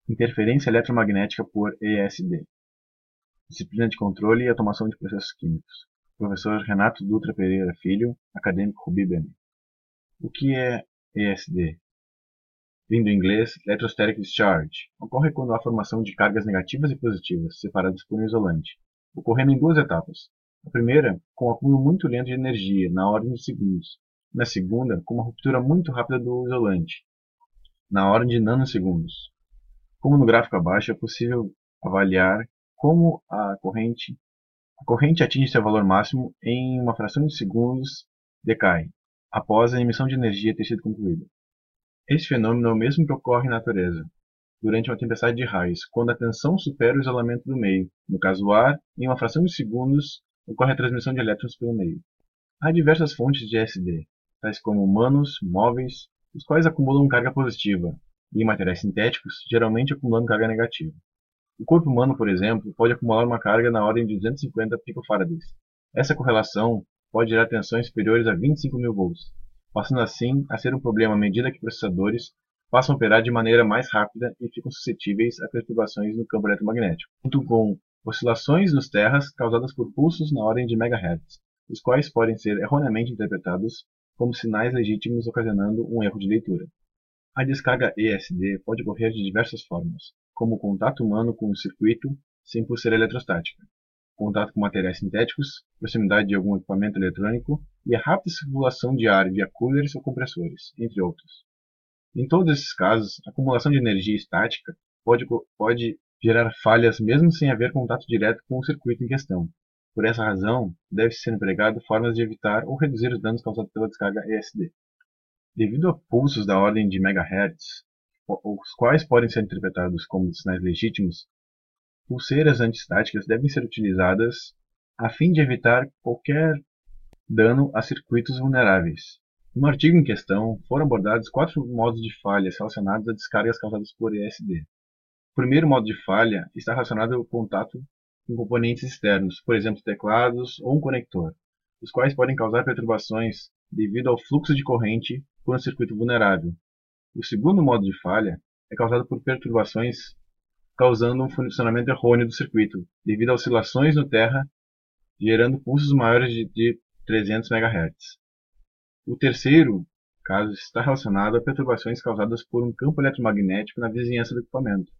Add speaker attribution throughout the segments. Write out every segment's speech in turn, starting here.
Speaker 1: Interferência eletromagnética por ESD. Disciplina de Controle e Automação de Processos Químicos. Professor Renato Dutra Pereira Filho, acadêmico Rubi Bene. O que é ESD? Vindo do inglês, Electrostatic Discharge. Ocorre quando há formação de cargas negativas e positivas, separadas por um isolante, ocorrendo em duas etapas. A primeira, com um acúmulo muito lento de energia, na ordem de segundos. Na segunda, com uma ruptura muito rápida do isolante, na ordem de nanosegundos. Como no gráfico abaixo, é possível avaliar como a corrente atinge seu valor máximo em uma fração de segundos decai, após a emissão de energia ter sido concluída. Esse fenômeno é o mesmo que ocorre na natureza, durante uma tempestade de raios, quando a tensão supera o isolamento do meio. No caso o ar, em uma fração de segundos, ocorre a transmissão de elétrons pelo meio. Há diversas fontes de ESD, tais como humanos, móveis, os quais acumulam carga positiva, e em materiais sintéticos, geralmente acumulando carga negativa. O corpo humano, por exemplo, pode acumular uma carga na ordem de 250 picofarads. Essa correlação pode gerar tensões superiores a 25.000 volts, passando assim a ser um problema à medida que processadores passam a operar de maneira mais rápida e ficam suscetíveis a perturbações no campo eletromagnético, junto com oscilações nos terras causadas por pulsos na ordem de megahertz, os quais podem ser erroneamente interpretados como sinais legítimos ocasionando um erro de leitura. A descarga ESD pode ocorrer de diversas formas, como o contato humano com o circuito sem pulseira eletrostática, contato com materiais sintéticos, proximidade de algum equipamento eletrônico e a rápida circulação de ar via coolers ou compressores, entre outros. Em todos esses casos, a acumulação de energia estática pode gerar falhas mesmo sem haver contato direto com o circuito em questão. Por essa razão, deve-se ser empregado formas de evitar ou reduzir os danos causados pela descarga ESD. Devido a pulsos da ordem de megahertz, os quais podem ser interpretados como sinais legítimos, pulseiras antiestáticas devem ser utilizadas a fim de evitar qualquer dano a circuitos vulneráveis. No artigo em questão, foram abordados 4 modos de falhas relacionados a descargas causadas por ESD. O primeiro modo de falha está relacionado ao contato com componentes externos, por exemplo teclados ou um conector, os quais podem causar perturbações devido ao fluxo de corrente por um circuito vulnerável. O segundo modo de falha é causado por perturbações causando um funcionamento errôneo do circuito, devido a oscilações no terra, gerando pulsos maiores de 300 MHz. O terceiro caso está relacionado a perturbações causadas por um campo eletromagnético na vizinhança do equipamento.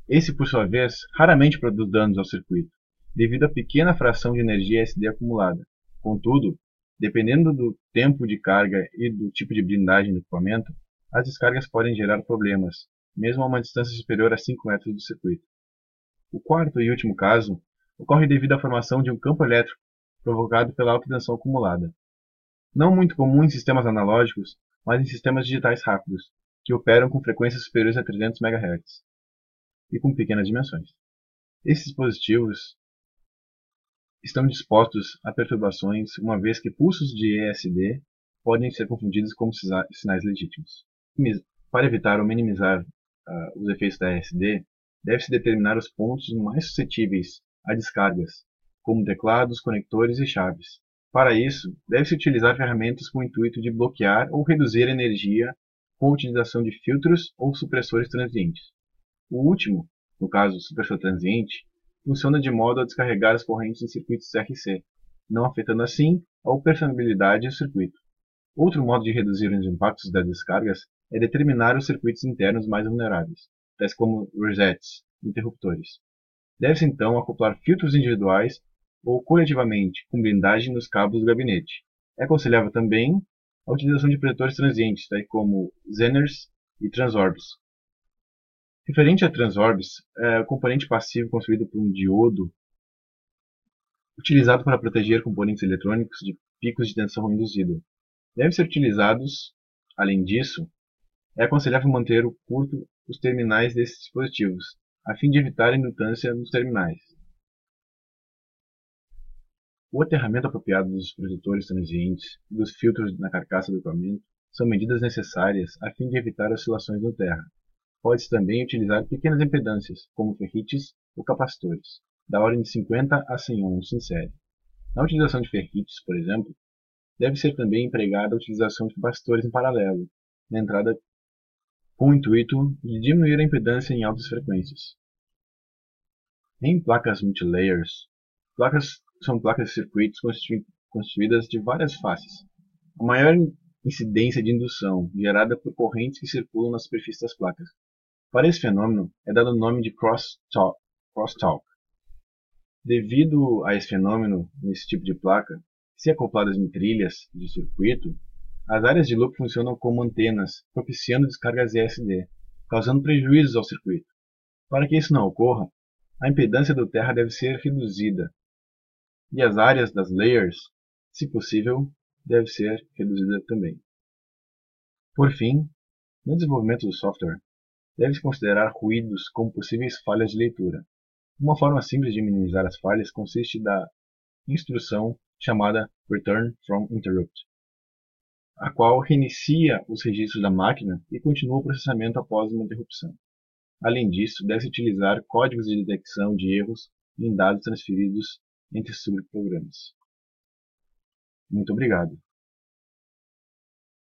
Speaker 1: Esse, por sua vez, raramente produz danos ao circuito, devido à pequena fração de energia SD acumulada. Contudo, dependendo do tempo de carga e do tipo de blindagem do equipamento, as descargas podem gerar problemas, mesmo a uma distância superior a 5 metros do circuito. O quarto e último caso ocorre devido à formação de um campo elétrico provocado pela alta tensão acumulada. Não muito comum em sistemas analógicos, mas em sistemas digitais rápidos, que operam com frequências superiores a 300 MHz e com pequenas dimensões. Esses dispositivos estão dispostos a perturbações, uma vez que pulsos de ESD podem ser confundidos como sinais legítimos. Para evitar ou minimizar os efeitos da ESD, deve-se determinar os pontos mais suscetíveis a descargas, como teclados, conectores e chaves. Para isso, deve-se utilizar ferramentas com o intuito de bloquear ou reduzir a energia com a utilização de filtros ou supressores transientes. O último, no caso o supressor transiente, funciona de modo a descarregar as correntes em circuitos CRC, não afetando assim a operabilidade do circuito. Outro modo de reduzir os impactos das descargas é determinar os circuitos internos mais vulneráveis, tais como resets, interruptores. Deve-se então acoplar filtros individuais ou coletivamente com blindagem nos cabos do gabinete. É aconselhável também a utilização de protetores transientes, tais como Zeners e Transorbs. Referente a Transorbs, é o componente passivo construído por um diodo utilizado para proteger componentes eletrônicos de picos de tensão induzida. Devem ser utilizados, além disso, é aconselhável manter curto os terminais desses dispositivos, a fim de evitar a indutância nos terminais. O aterramento apropriado dos protetores transientes e dos filtros na carcaça do equipamento são medidas necessárias a fim de evitar oscilações no terra. Pode-se também utilizar pequenas impedâncias, como ferrites ou capacitores, da ordem de 50 a 100 ohms em série. Na utilização de ferrites, por exemplo, deve ser também empregada a utilização de capacitores em paralelo, na entrada com o intuito de diminuir a impedância em altas frequências. Em placas multilayers, placas são placas de circuitos constituídas de várias faces. A maior incidência de indução gerada por correntes que circulam na superfície das placas. Para esse fenômeno é dado o nome de crosstalk. Devido a esse fenômeno nesse tipo de placa, se acopladas em trilhas de circuito, as áreas de loop funcionam como antenas, propiciando descargas ESD, causando prejuízos ao circuito. Para que isso não ocorra, a impedância do terra deve ser reduzida, e as áreas das layers, se possível, deve ser reduzida também. Por fim, no desenvolvimento do software, deve-se considerar ruídos como possíveis falhas de leitura. Uma forma simples de minimizar as falhas consiste da instrução chamada Return from Interrupt, a qual reinicia os registros da máquina e continua o processamento após uma interrupção. Além disso, deve-se utilizar códigos de detecção de erros em dados transferidos entre subprogramas. Muito obrigado.